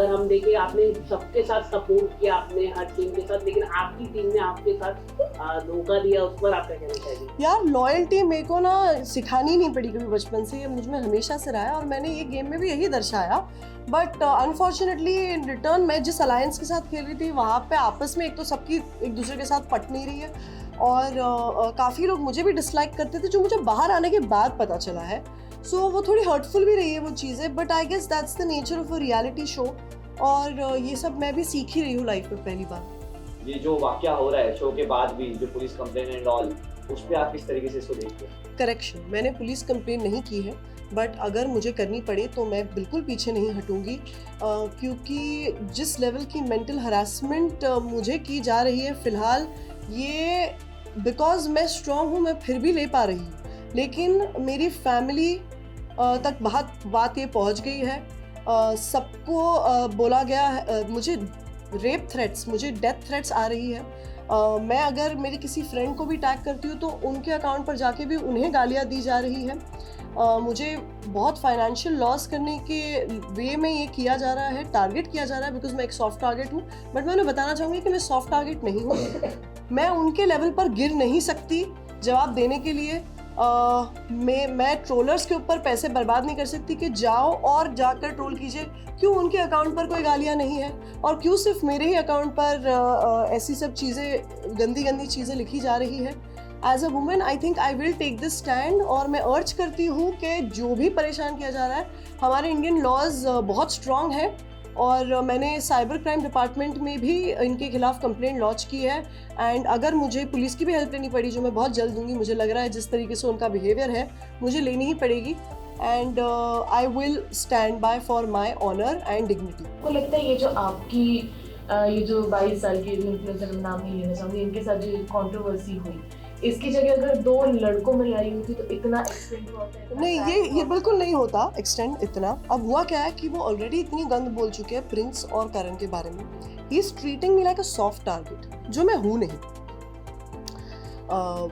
अगर हम देखें आपने सबके साथ सपोर्ट किया आपने हर टीम के साथ, लेकिन आपकी टीम ने आपके साथ धोखा दिया, उस पर आप क्या कहना चाहिए? यार लॉयल्टी मेरे को ना सिखानी नहीं पड़ी कभी बचपन से, ये मुझ में हमेशा से रहा है और मैंने ये गेम में भी यही दर्शाया। बट अनफॉर्चुनेटली इन रिटर्न मैं जिस अलायंस के साथ खेल रही थी वहाँ पे आपस में एक तो सबकी एक दूसरे के साथ पट नहीं रही है और काफ़ी लोग मुझे भी डिसलाइक करते थे, जो मुझे बाहर आने के बाद पता चला है। सो वो थोड़ी हर्टफुल भी रही है वो चीज़ें, but I guess that's the nature of a reality show और ये सब मैं भी सीख ही रही हूँ लाइफ में पहली बार। ये जो वाकया हो रहा है शो के बाद भी, जो पुलिस कंप्लेन एंड ऑल, उस पे आप किस तरीके से इसको देखते हैं? करेक्शन, मैंने पुलिस कंप्लेन नहीं की है, बट अगर मुझे करनी पड़े तो मैं बिल्कुल पीछे नहीं हटूंगी, क्योंकि जिस लेवल की मेंटल हरासमेंट मुझे की जा रही है फ़िलहाल, ये बिकॉज मैं स्ट्रॉन्ग हूँ मैं फिर भी ले पा रही हूँ, लेकिन मेरी फैमिली तक बात ये पहुँच गई है। सबको बोला गया है, मुझे रेप थ्रेट्स, मुझे डेथ थ्रेट्स आ रही है। मैं अगर मेरे किसी फ्रेंड को भी टैग करती हूँ तो उनके अकाउंट पर जाके भी उन्हें गालियाँ दी जा रही है। मुझे बहुत फाइनेंशियल लॉस करने के वे में ये किया जा रहा है, टारगेट किया जा रहा है, बिकॉज मैं एक सॉफ्ट टारगेट हूँ। बट मैं उन्हें बताना चाहूँगी कि मैं सॉफ्ट टारगेट नहीं हूँ। मैं उनके लेवल पर गिर नहीं सकती जवाब देने के लिए। मैं ट्रोलर्स के ऊपर पैसे बर्बाद नहीं कर सकती कि जाओ और जाकर ट्रोल कीजिए। क्यों उनके अकाउंट पर कोई गालियाँ नहीं है और क्यों सिर्फ मेरे ही अकाउंट पर ऐसी सब चीज़ें, गंदी चीज़ें लिखी जा रही है। As a women I think I will take this stand और मैं अर्ज करती हूँ कि जो भी परेशान किया जा रहा है, हमारे इंडियन लॉज बहुत स्ट्रॉन्ग है और मैंने साइबर क्राइम डिपार्टमेंट में भी इनके खिलाफ कंप्लेंट लॉन्च की है। एंड अगर मुझे पुलिस की भी हेल्प लेनी पड़ी, जो मैं बहुत जल्द दूंगी, मुझे लग रहा है जिस तरीके से उनका बिहेवियर है मुझे लेनी ही पड़ेगी। And I will stand by for my honour and dignity. को लगता है ये जो आपकी ये जो 22 साल की इन्फ्लुएंसर, नाम नहीं लेना चाहूँगी, इनके साथ जो कंट्रोवर्सी हुई, इसकी जगह अगर 2 लड़कों में लड़ाई होती तो इतना एक्सटेंड होता है? नहीं, ये बिल्कुल नहीं होता एक्सटेंड इतना। अब हुआ क्या है कि वो ऑलरेडी इतनी गंद बोल चुके हैं प्रिंस और करण के बारे में। He is treating me like a soft target, जो मैं हूँ नहीं।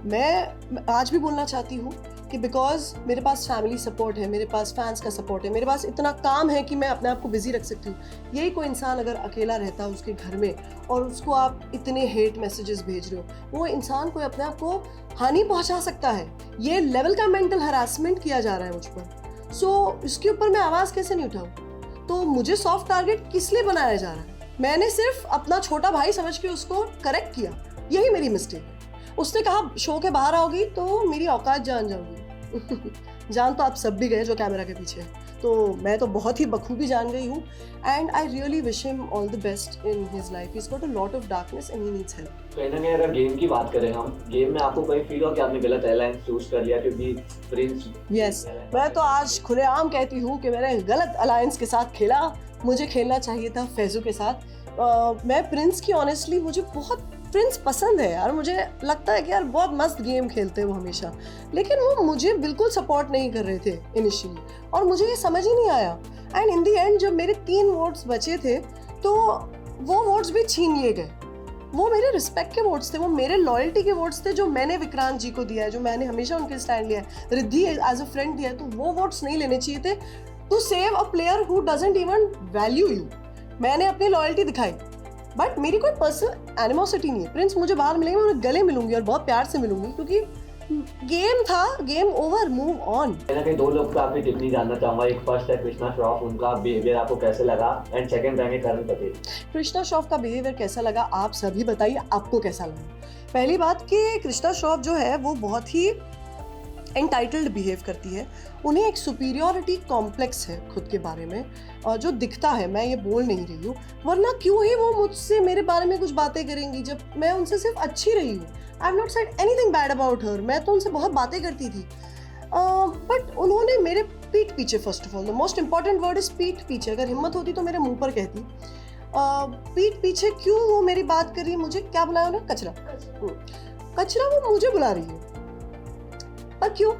मैं आज भी बोलना चाहती हूँ कि बिकॉज मेरे पास फैमिली सपोर्ट है, मेरे पास फैंस का सपोर्ट है, मेरे पास इतना काम है कि मैं अपने आप को बिजी रख सकती हूँ। यही कोई इंसान अगर अकेला रहता है उसके घर में और उसको आप इतने हेट मैसेजेस भेज रहे हो, वो इंसान को अपने आप को हानि पहुँचा सकता है। ये लेवल का मेंटल हरासमेंट किया जा रहा है मुझ पर। सो इसके ऊपर मैं आवाज़ कैसे नहीं उठाऊँ? तो मुझे सॉफ्ट टारगेट किस लिए बनाया जा रहा है? मैंने सिर्फ अपना छोटा भाई समझ के उसको करेक्ट किया, यही मेरी मिस्टेक है। उसने कहा शो के बाहर आओगी तो मेरी औकात जान जाओगी। जान तो आप सब भी गए जो कैमरा के पीछे है, तो मैं तो बहुत ही बखूबी जान गई हूँ। And I really wish him all the best in his life. He has got a lot of darkness and he needs help. कहीं ना कहीं अगर गेम की बात करें हम, गेम में आपको कहीं फील हो कि आपने गलत अलायंस चूज कर लिया क्योंकि प्रिंस? यस, मैं तो आज खुलेआम कहती हूँ कि मैंने गलत अलायंस के साथ खेला। मुझे खेलना चाहिए था फैजू के साथ। मैं प्रिंस की ऑनेस्टली, मुझे बहुत प्रिंस पसंद है यार। मुझे लगता है कि यार बहुत मस्त गेम खेलते हैं वो हमेशा, लेकिन वो मुझे बिल्कुल सपोर्ट नहीं कर रहे थे इनिशियली और मुझे ये समझ ही नहीं आया। एंड इन दी एंड जब मेरे 3 वोट्स बचे थे तो वो वोट्स भी छीन लिए गए। वो मेरे रिस्पेक्ट के वोट्स थे, वो मेरे लॉयल्टी के वोट्स थे, जो मैंने विक्रांत जी को दिया है, जो मैंने हमेशा उनके स्टैंड लिया है, रिद्धि एज अ फ्रेंड दिया है। तो वो वोट्स नहीं लेने चाहिए थे to save a player who doesn't even value you. मैंने अपनी लॉयल्टी दिखाई, बट मेरी कोई पर्सनल एनिमोसिटी नहीं है। प्रिंस मुझे बाहर मिलेंगे, मैं उन्हें गले मिलूंगी और बहुत प्यार से मिलूंगी, क्योंकि गेम था, गेम ओवर, मूव ऑन। कहीं 2 लोग का आपकी टिप्पणी जानना चाहूंगा। एक फर्स्ट है कृष्णा श्रॉफ, उनका बिहेवियर आपको कैसे लगा? एंड सेकंड रहेंगे करण पटेल। कृष्णा श्रॉफ का बिहेवियर कैसा लगा, आप सभी बताइए आपको कैसा लगा। पहली बात कि कृष्णा श्रॉफ जो है वो बहुत ही एंटाइटल्ड बिहेव करती है। उन्हें एक सुपीरियरिटी कॉम्प्लेक्स है खुद के बारे में, जो दिखता है, मैं ये बोल नहीं रही हूँ। वरना क्यों ही वो मुझसे मेरे बारे में कुछ बातें करेंगी जब मैं उनसे सिर्फ अच्छी रही हूँ। I have not said anything bad about her. मैं तो उनसे बहुत बातें करती थी, बट उन्होंने मेरे पीठ पीछे, first of all the most important word is पीठ पीछे, अगर हिम्मत होती तो मेरे मुंह पर कहती। पीठ पीछे क्यों वो मेरी बात कर रही है? मुझे क्या बुलाया उन्हें? कचरा। कचरा वो मुझे बुला रही है, पर क्यों?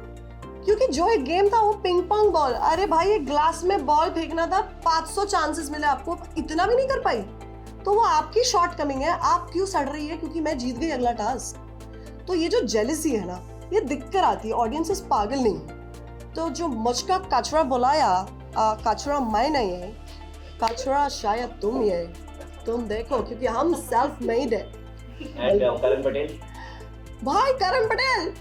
क्योंकि जो एक गेम था वो पिंग पोंग बॉल। अरे भाई, एक ग्लास में बॉल फेंकना था, 500 चांसेस मिले आपको, इतना भी नहीं कर पाई, तो वो आपकी शॉर्ट कमिंग है। आप क्यों सड़ रही है? क्योंकि मैं जीत गई अगला टास्क। तो ये जो जेलसी है ना, ये दिख कर आती है। ऑडियंसेस पागल नहीं है। तो जो मुझका कचरा बुलाया, कचरा मैं नहीं है, कचरा शायद तुम ही है, तुम देखो क्योंकि हम सेल्फ मेड है। एंड करण पटेल, भाई करण पटेल,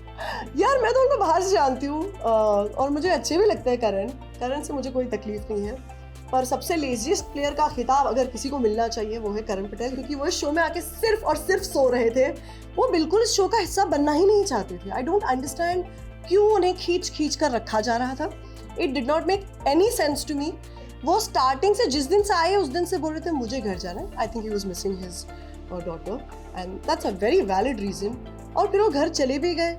यार मैं तो उनको बाहर से जानती हूँ और मुझे अच्छे भी लगते हैं करण से मुझे कोई तकलीफ नहीं है, पर सबसे लेजीएस्ट प्लेयर का खिताब अगर किसी को मिलना चाहिए वो है करण पटेल, क्योंकि वो इस शो में आके सिर्फ और सिर्फ सो रहे थे। वो बिल्कुल इस शो का हिस्सा बनना ही नहीं चाहते थे। आई डोंट अंडरस्टैंड क्यों उन्हें खींच कर रखा जा रहा था। It did not make any sense to me. वो स्टार्टिंग से जिस दिन से आए उस दिन से बोल रहे थे मुझे घर जाना है। I think he was missing his daughter and that's a very valid reason. और फिर वो घर चले भी गए,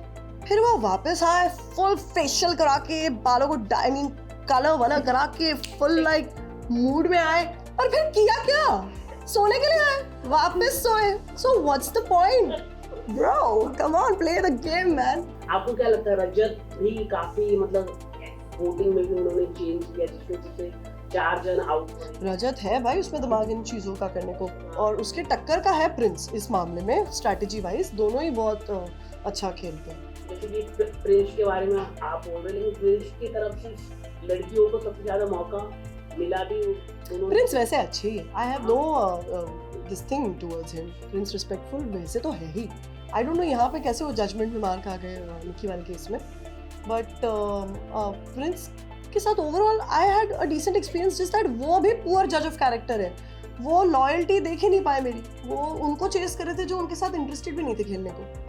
फिर वो वापस आए फुल फेशियल करा के, बालों को कलर वलर करा के फुल लाइक मूड में आए, और फिर किया क्या? सोने के लिए आए, वापस सोए। So what's the point bro, come on play the game man. आपको क्या लगता है रजत भी काफी मतलब वोटिंग में भी उन्होंने चेंज किया जिसमें से 4 जन आउट हुए? रजत है भाई उसमें दिमाग इन चीज़ों का करने को, और उसके टक्कर का है प्रिंस इस मामले में। स्ट्रैटेजी वाइज दोनों ही बहुत अच्छा खेलते हैं। जैसे कि प्रिंस के बारे में आप बोल रहे हैं, लेकिन प्रिंस की तरफ से लड़कियों को सबसे ज्यादा मौका मिला भी उन्होंने। प्रिंस वैसे अच्छे ही, I have no this thing towards him. Prince respectful वैसे तो है ही। आई डोंट नो यहाँ पे कैसे वो जजमेंट में मार खा गए निकी वाले केस में, बट प्रिंस के साथ overall I had a decent experience. Just that वो भी पुअर जज ऑफ कैरेक्टर है, वो लॉयल्टी देख ही नहीं पाए मेरी। वो उनको चेस कर रहे थे जो उनके साथ इंटरेस्टेड भी नहीं थे खेलने को।